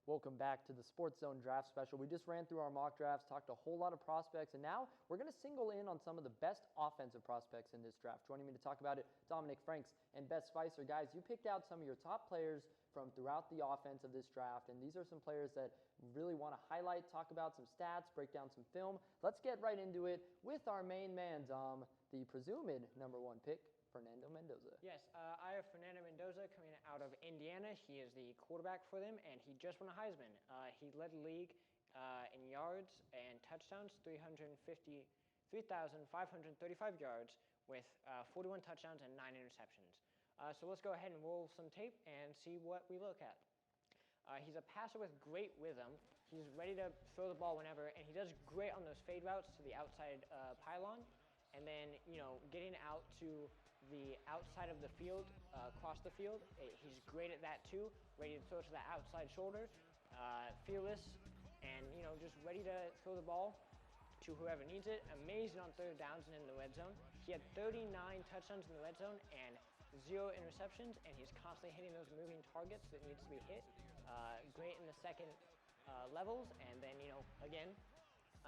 Welcome back to the Sports Zone Draft Special. We just ran through our mock drafts, talked a whole lot of prospects, and now we're going to single in on some of the best offensive prospects in this draft. Joining me to talk about it, Dominic Franks and Beth Spicer. Guys, you picked out some of your top players from throughout the offense of this draft, and these are some players that really want to highlight, talk about some stats, break down some film. Let's get right into it with our main man, Dom, the presumed #1 pick, Fernando Mendoza. Yes, I have Fernando Mendoza coming out of Indiana. He is the quarterback for them, and he just won a Heisman. He led the league in yards and touchdowns, 3,535 yards with 41 touchdowns and 9 interceptions. So let's go ahead and roll some tape and see what we look at. He's a passer with great rhythm. He's ready to throw the ball whenever, and he does great on those fade routes to the outside pylon. And then, getting out to the outside of the field, across the field, he's great at that too. Ready to throw to the outside shoulder, fearless, and just ready to throw the ball to whoever needs it. Amazing on third downs and in the red zone. He had 39 touchdowns in the red zone and 0 interceptions, and he's constantly hitting those moving targets that needs to be hit. Great in the second levels, and then again,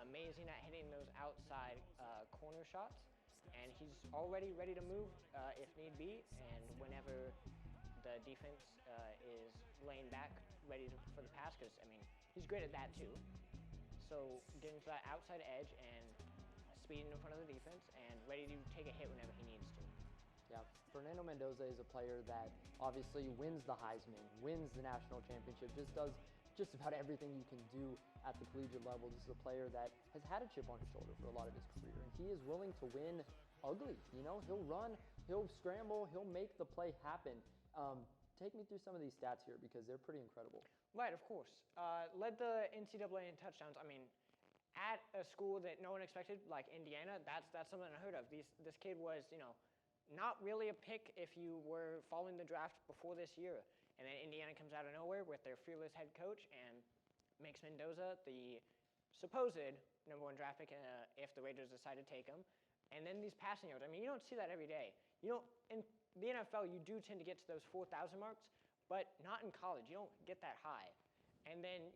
amazing at hitting those outside corner shots, and he's already ready to move if need be, and whenever the defense is laying back ready for the pass, because he's great at that too. So getting to that outside edge and speeding in front of the defense and ready to take a hit whenever he needs to. Yeah, Fernando Mendoza is a player that obviously wins the Heisman, wins the national championship, just does just about everything you can do at the collegiate level. This is a player that has had a chip on his shoulder for a lot of his career, and he is willing to win ugly. He'll run, he'll scramble, he'll make the play happen. Take me through some of these stats here because they're pretty incredible. Right, of course. Led the NCAA in touchdowns. At a school that no one expected, like Indiana, that's something unheard of. This kid was, not really a pick if you were following the draft before this year. And then Indiana comes out of nowhere with their fearless head coach and makes Mendoza the supposed #1 draft pick if the Raiders decide to take him. And then these passing yards, you don't see that every day. In the NFL, you do tend to get to those 4,000 marks, but not in college. You don't get that high. And then,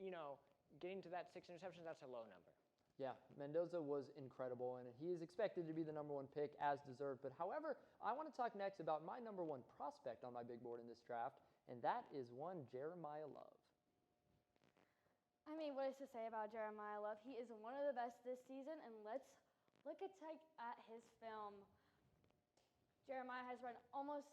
getting to that 6 interceptions, that's a low number. Yeah, Mendoza was incredible, and he is expected to be the #1 pick as deserved. But however, I want to talk next about my #1 prospect on my big board in this draft, and that is one Jeremiah Love. What is to say about Jeremiah Love? He is one of the best this season, and let's look at his film. Jeremiah has almost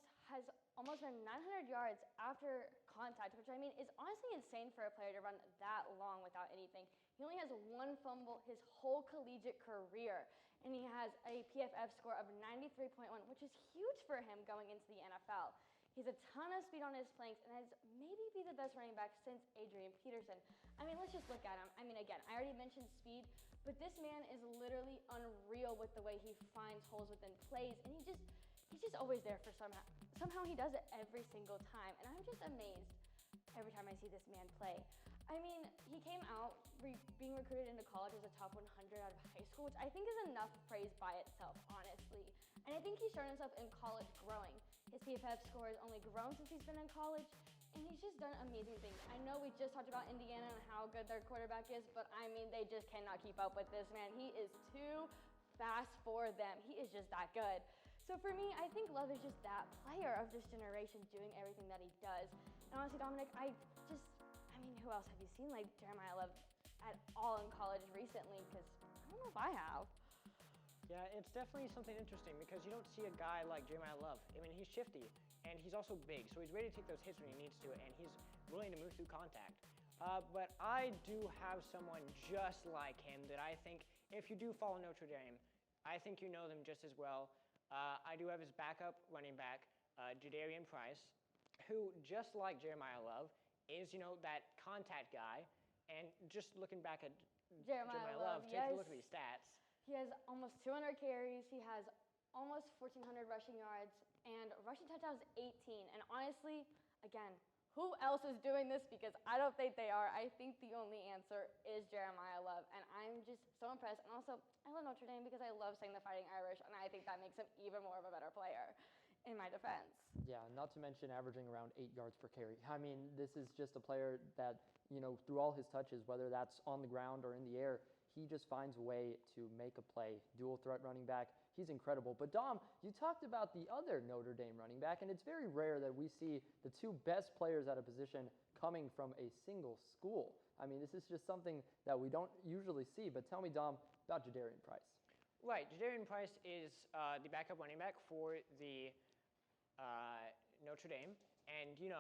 run 900 yards after contact, which is honestly insane for a player to run that long without anything. He only has 1 fumble his whole collegiate career, and he has a PFF score of 93.1, which is huge for him going into the NFL. He has a ton of speed on his flanks and has maybe be the best running back since Adrian Peterson. Let's just look at him. Again, I already mentioned speed, but this man is literally unreal with the way he finds holes within plays, and he's just always there for somehow he does it every single time, and I'm just amazed every time I see this man play. He came out being recruited into college as a top 100 out of high school, which I think is enough praise by itself, honestly. And I think he's shown himself in college growing. His PFF score has only grown since he's been in college, and he's just done amazing things. I know we just talked about Indiana and how good their quarterback is, but they just cannot keep up with this man. He is too fast for them. He is just that good. So for me, I think Love is just that player of this generation doing everything that he does. And honestly, Dominic, who else have you seen like Jeremiah Love at all in college recently? Because I don't know if I have. Yeah, it's definitely something interesting because you don't see a guy like Jeremiah Love. He's shifty, and he's also big, so he's ready to take those hits when he needs to, and he's willing to move through contact. But I do have someone just like him that I think, if you do follow Notre Dame, I think you know them just as well. I do have his backup running back, Jadarian Price, who, just like Jeremiah Love, is, that contact guy. And just looking back at Jeremiah Love, take a look at these stats. He has almost 200 carries. He has almost 1,400 rushing yards and rushing touchdowns 18. And honestly, again, who else is doing this? Because I don't think they are. I think the only answer is Jeremiah Love. And I'm just so impressed. And also, I love Notre Dame because I love saying the Fighting Irish. And I think that makes him even more of a better player in my defense. Yeah, not to mention averaging around 8 yards per carry. I mean, this is just a player that through all his touches, whether that's on the ground or in the air, he just finds a way to make a play. Dual threat running back, he's incredible. But Dom, you talked about the other Notre Dame running back, and it's very rare that we see the two best players at a position coming from a single school. I mean, this is just something that we don't usually see. But tell me, Dom, about Jadarian Price. Right, Jadarian Price is the backup running back for the Notre Dame, and you're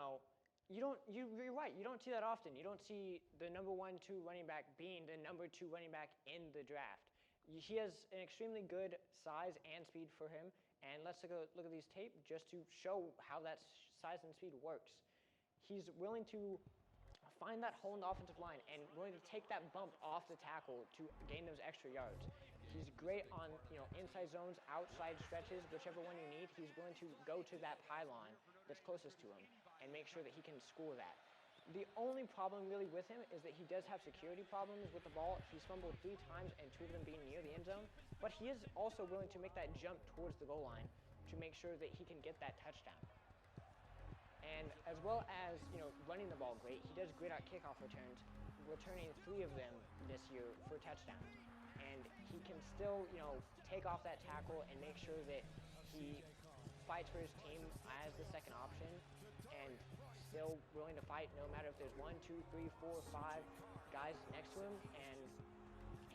right. You don't see that often. You don't see the number 1, 2 running back being the number 2 running back in the draft. He has an extremely good size and speed for him, and let's look at these tape just to show how that size and speed works. He's willing to find that hole in the offensive line and willing to take that bump off the tackle to gain those extra yards. He's great on inside zones, outside stretches, whichever one you need. He's willing to go to that pylon that's closest to him and make sure that he can score that. The only problem really with him is that he does have security problems with the ball. He's fumbled 3 times and 2 of them being near the end zone, but he is also willing to make that jump towards the goal line to make sure that he can get that touchdown. And as well as running the ball great, he does great at kickoff returns, returning 3 of them this year for touchdowns. And he can still take off that tackle and make sure that he fights for his team as the second option, and still willing to fight no matter if there's 1, 2, 3, 4, 5 guys next to him, and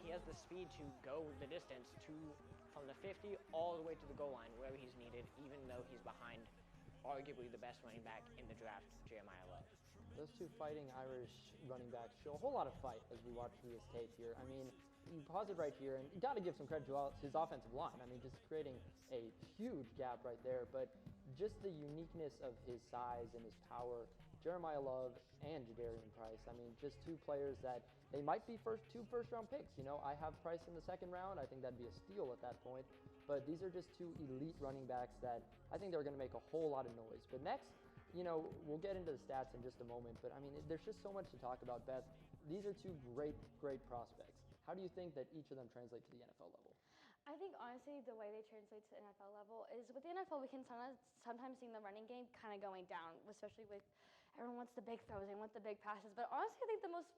he has the speed to go the distance from the 50 all the way to the goal line wherever he's needed, even though he's behind arguably the best running back in the draft, Jeremiah Love. Those 2 fighting Irish running backs show a whole lot of fight as we watch through this tape here. I mean, you pause it right here, and you got to give some credit to his offensive line. I mean, just creating a huge gap right there, but just the uniqueness of his size and his power, Jeremiah Love and Jadarian Price. I mean, just 2 players that they might be 2 first-round picks. I have Price in the 2nd round. I think that'd be a steal at that point. But these are just 2 elite running backs that I think they're going to make a whole lot of noise. But next, we'll get into the stats in just a moment. But I mean, there's just so much to talk about, Beth. These are 2 great prospects. How do you think that each of them translate to the NFL level? I think, honestly, the way they translate to the NFL level is with the NFL, we can sometimes see the running game kind of going down, especially with everyone wants the big throws, they want the big passes. But honestly, I think the most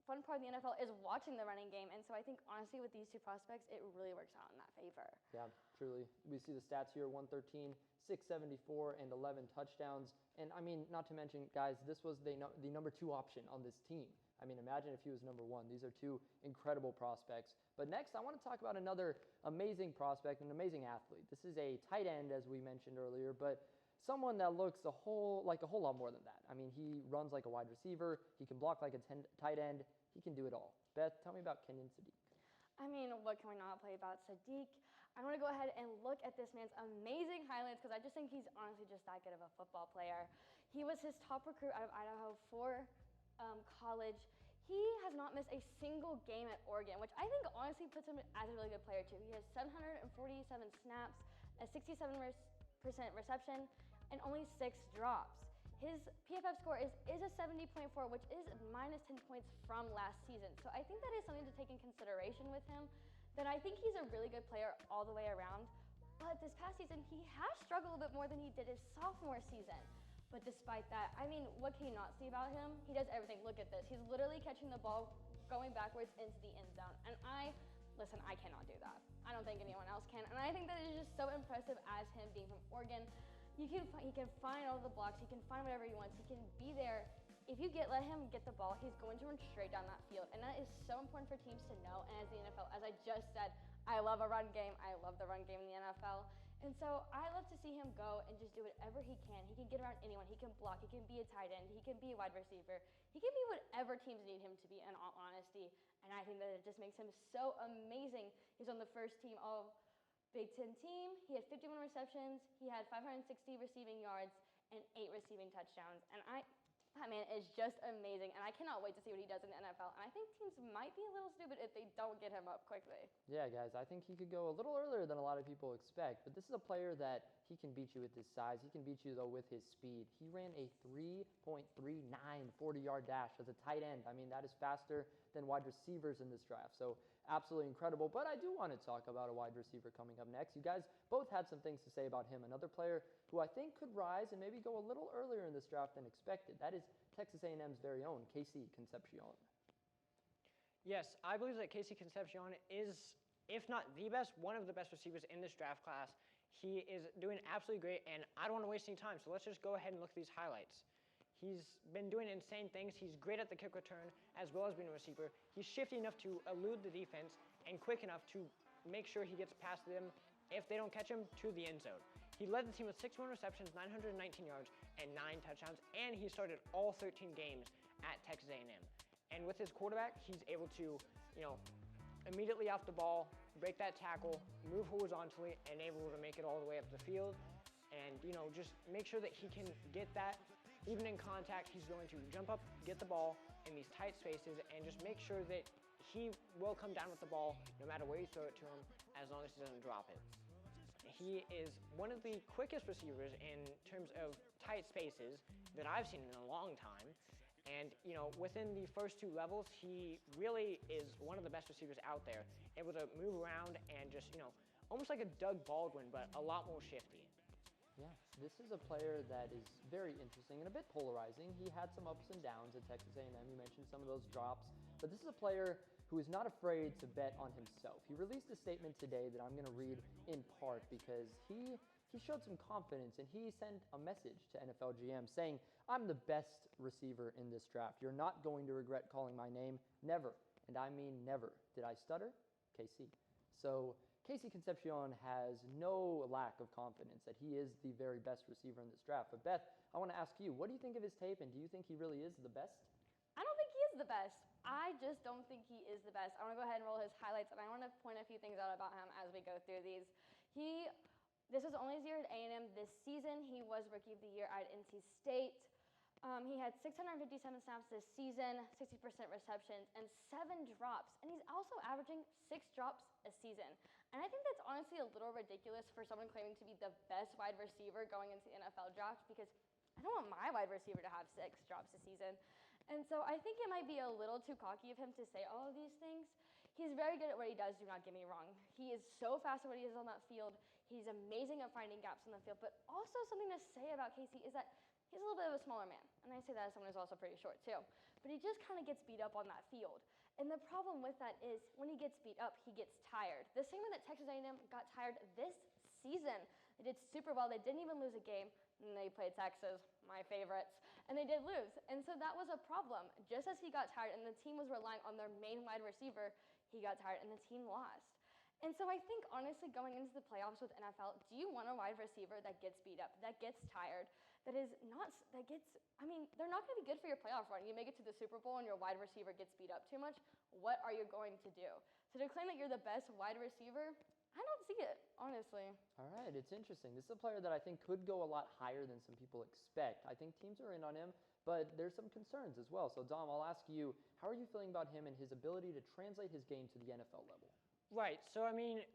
fun part of the NFL is watching the running game. And so I think, honestly, with these 2 prospects, it really works out in that favor. Yeah, truly. We see the stats here, 113, 674, and 11 touchdowns. And, I mean, not to mention, guys, this was the number 2 option on this team. I mean, imagine if he was number 1. These are 2 incredible prospects. But next, I want to talk about another amazing prospect, an amazing athlete. This is a tight end, as we mentioned earlier, but someone that looks like a whole lot more than that. I mean, he runs like a wide receiver. He can block like a tight end. He can do it all. Beth, tell me about Kenyon Sadiq. I mean, what can we not play about Sadiq? I want to go ahead and look at this man's amazing highlights because I just think he's honestly just that good of a football player. He was his top recruit out of Idaho for college. He has not missed a single game at Oregon, which I think honestly puts him as a really good player too. He has 747 snaps, a 67% reception, and only 6 drops. His PFF score is a 70.4, which is minus 10 points from last season. So I think that is something to take in consideration with him, that I think he's a really good player all the way around. But this past season, he has struggled a bit more than he did his sophomore season. But despite that, I mean, what can you not see about him? He does everything. Look at this. He's literally catching the ball, going backwards into the end zone. And I cannot do that. I don't think anyone else can. And I think that is just so impressive as him being from Oregon. He can find all the blocks. He can find whatever he wants. He can be there. If you let him get the ball, he's going to run straight down that field. And that is so important for teams to know. And as the NFL, as I just said, I love a run game. I love the run game in the NFL. And so I love to see him go and just do whatever he can. He can get around anyone. He can block. He can be a tight end. He can be a wide receiver. He can be whatever teams need him to be, in all honesty. And I think that it just makes him so amazing. He's on the first team all Big Ten team. He had 51 receptions. He had 560 receiving yards and 8 receiving touchdowns. And that man is just amazing, and I cannot wait to see what he does in the NFL. And I think teams might be a little stupid if they don't get him up quickly. Yeah, guys, I think he could go a little earlier than a lot of people expect, but this is a player that he can beat you with his size. He can beat you, though, with his speed. He ran a 3.39 40-yard dash as a tight end. I mean, that is faster than wide receivers in this draft, so absolutely incredible. But I do want to talk about a wide receiver coming up next. You guys both had some things to say about him. Another player who I think could rise and maybe go a little earlier in this draft than expected. That is Texas A&M's very own Casey Concepcion. Yes, I believe that Casey Concepcion is, if not the best, one of the best receivers in this draft class. He is doing absolutely great, and I don't want to waste any time, so let's just go ahead and look at these highlights. He's been doing insane things. He's great at the kick return as well as being a receiver. He's shifty enough to elude the defense and quick enough to make sure he gets past them if they don't catch him to the end zone. He led the team with 61 receptions, 919 yards, and 9 touchdowns, and he started all 13 games at Texas A&M. And with his quarterback, he's able to, immediately off the ball, break that tackle, move horizontally, and able to make it all the way up the field. And, just make sure that he can get that. Even in contact, he's going to jump up, get the ball in these tight spaces, and just make sure that he will come down with the ball no matter where you throw it to him, as long as he doesn't drop it. He is one of the quickest receivers in terms of tight spaces that I've seen in a long time. And, within the first 2 levels, he really is one of the best receivers out there, able to move around and just, almost like a Doug Baldwin, but a lot more shifty. Yeah, this is a player that is very interesting and a bit polarizing. He had some ups and downs at Texas A&M. You mentioned some of those drops, but this is a player who is not afraid to bet on himself. He released a statement today that I'm going to read in part because he showed some confidence, and he sent a message to NFL GM saying, "I'm the best receiver in this draft. You're not going to regret calling my name. Never, and I mean never. Did I stutter? KC." So Casey Concepcion has no lack of confidence that he is the very best receiver in this draft. But Beth, I want to ask you, what do you think of his tape, and do you think he really is the best? I don't think he is the best. I just don't think he is the best. I want to go ahead and roll his highlights, and I want to point a few things out about him as we go through these. This was only his year at A&M this season. He was Rookie of the Year at NC State. He had 657 snaps this season, 60% receptions, and 7 drops. And he's also averaging 6 drops a season. And I think that's honestly a little ridiculous for someone claiming to be the best wide receiver going into the NFL draft, because I don't want my wide receiver to have 6 drops a season. And so I think it might be a little too cocky of him to say all of these things. He's very good at what he does, do not get me wrong. He is so fast at what he is on that field. He's amazing at finding gaps on the field. But also something to say about Casey is that he's a little bit of a smaller man. And I say that as someone who's also pretty short too. But he just kind of gets beat up on that field. And the problem with that is when he gets beat up, he gets tired. The same way that Texas A&M got tired this season. They did super well. They didn't even lose a game. And they played Texas, my favorites. And they did lose. And so that was a problem. Just as he got tired and the team was relying on their main wide receiver, he got tired and the team lost. And so I think, honestly, going into the playoffs with NFL, do you want a wide receiver that gets beat up, that gets tired, they're not going to be good for your playoff run. You make it to the Super Bowl and your wide receiver gets beat up too much. What are you going to do? So to claim that you're the best wide receiver, I don't see it, honestly. All right, it's interesting. This is a player that I think could go a lot higher than some people expect. I think teams are in on him, but there's some concerns as well. So, Dom, I'll ask you, how are you feeling about him and his ability to translate his game to the NFL level? Right. So,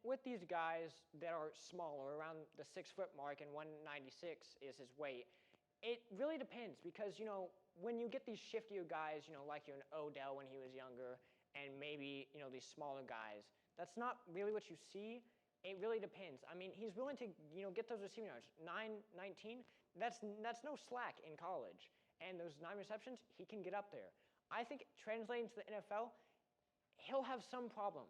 with these guys that are smaller, around the 6-foot mark, and 196 is his weight, it really depends because, when you get these shiftier guys, like an Odell when he was younger, and maybe, these smaller guys, that's not really what you see. It really depends. He's willing to, get those receiving yards. 919, that's no slack in college. And those 9 receptions, he can get up there. I think translating to the NFL, he'll have some problem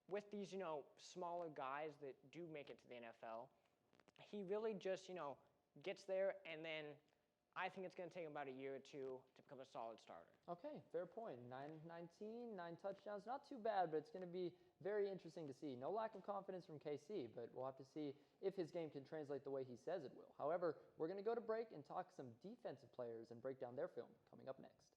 with these, smaller guys that do make it to the NFL. He really just, gets there, and then I think it's going to take him about a year or 2 to become a solid starter. Okay, fair point. 919, 9 touchdowns, not too bad, but it's going to be very interesting to see. No lack of confidence from KC, but we'll have to see if his game can translate the way he says it will. However, we're going to go to break and talk some defensive players and break down their film coming up next.